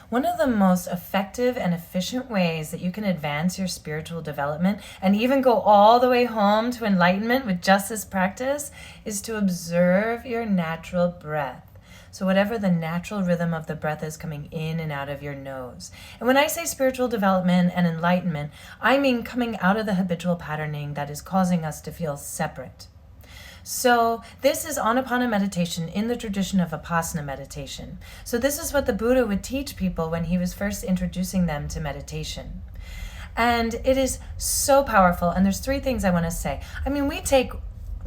one of the most effective and efficient ways that you can advance your spiritual development and even go all the way home to enlightenment with just this practice is to observe your natural breath. So whatever the natural rhythm of the breath is coming in and out of your nose. And when I say spiritual development and enlightenment, I mean coming out of the habitual patterning that is causing us to feel separate. So this is anapana meditation in the tradition of Vipassana meditation. So this is what the Buddha would teach people when he was first introducing them to meditation. And it is so powerful. And there's three things I want to say. I mean, we take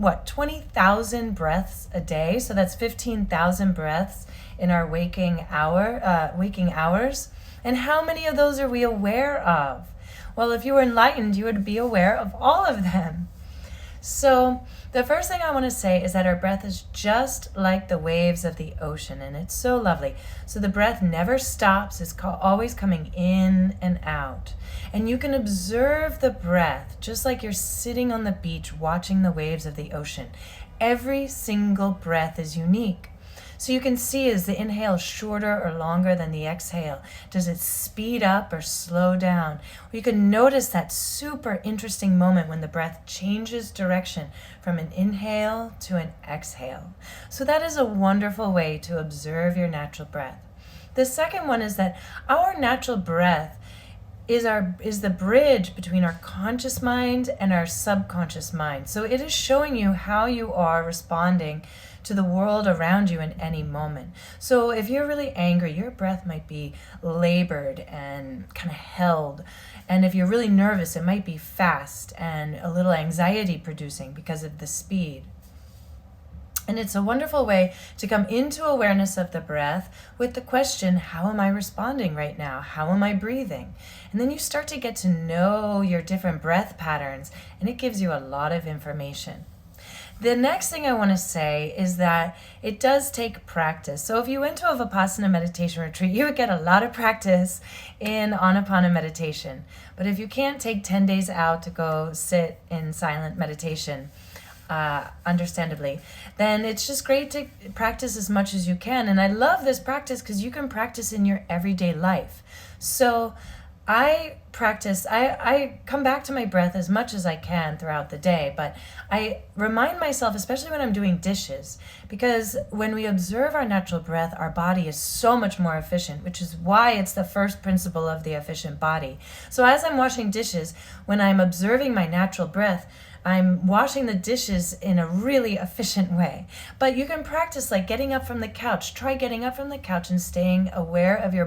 20,000 breaths a day. So that's 15,000 breaths in our waking hours. And how many of those are we aware of? Well, if you were enlightened, you would be aware of all of them. So the first thing I want to say is that our breath is just like the waves of the ocean, and it's so lovely. So the breath never stops. It's always coming in and out. And you can observe the breath just like you're sitting on the beach watching the waves of the ocean. Every single breath is unique. So you can see, is the inhale shorter or longer than the exhale? Does it speed up or slow down? Or you can notice that super interesting moment when the breath changes direction from an inhale to an exhale. So that is a wonderful way to observe your natural breath. The second one is that our natural breath is the bridge between our conscious mind and our subconscious mind. So it is showing you how you are responding to the world around you in any moment. So if you're really angry, your breath might be labored and kind of held. And if you're really nervous, it might be fast and a little anxiety producing because of the speed. And it's a wonderful way to come into awareness of the breath with the question, how am I responding right now? How am I breathing? And then you start to get to know your different breath patterns, and it gives you a lot of information. The next thing I want to say is that it does take practice. So if you went to a Vipassana meditation retreat, you would get a lot of practice in anapana meditation. But if you can't take 10 days out to go sit in silent meditation, understandably, then it's just great to practice as much as you can. And I love this practice because you can practice in your everyday life. So I come back to my breath as much as I can throughout the day, but I remind myself, especially when I'm doing dishes, because when we observe our natural breath, our body is so much more efficient, which is why it's the first principle of the efficient body. So as I'm washing dishes, when I'm observing my natural breath, I'm washing the dishes in a really efficient way. But you can practice like getting up from the couch. Try getting up from the couch and staying aware of your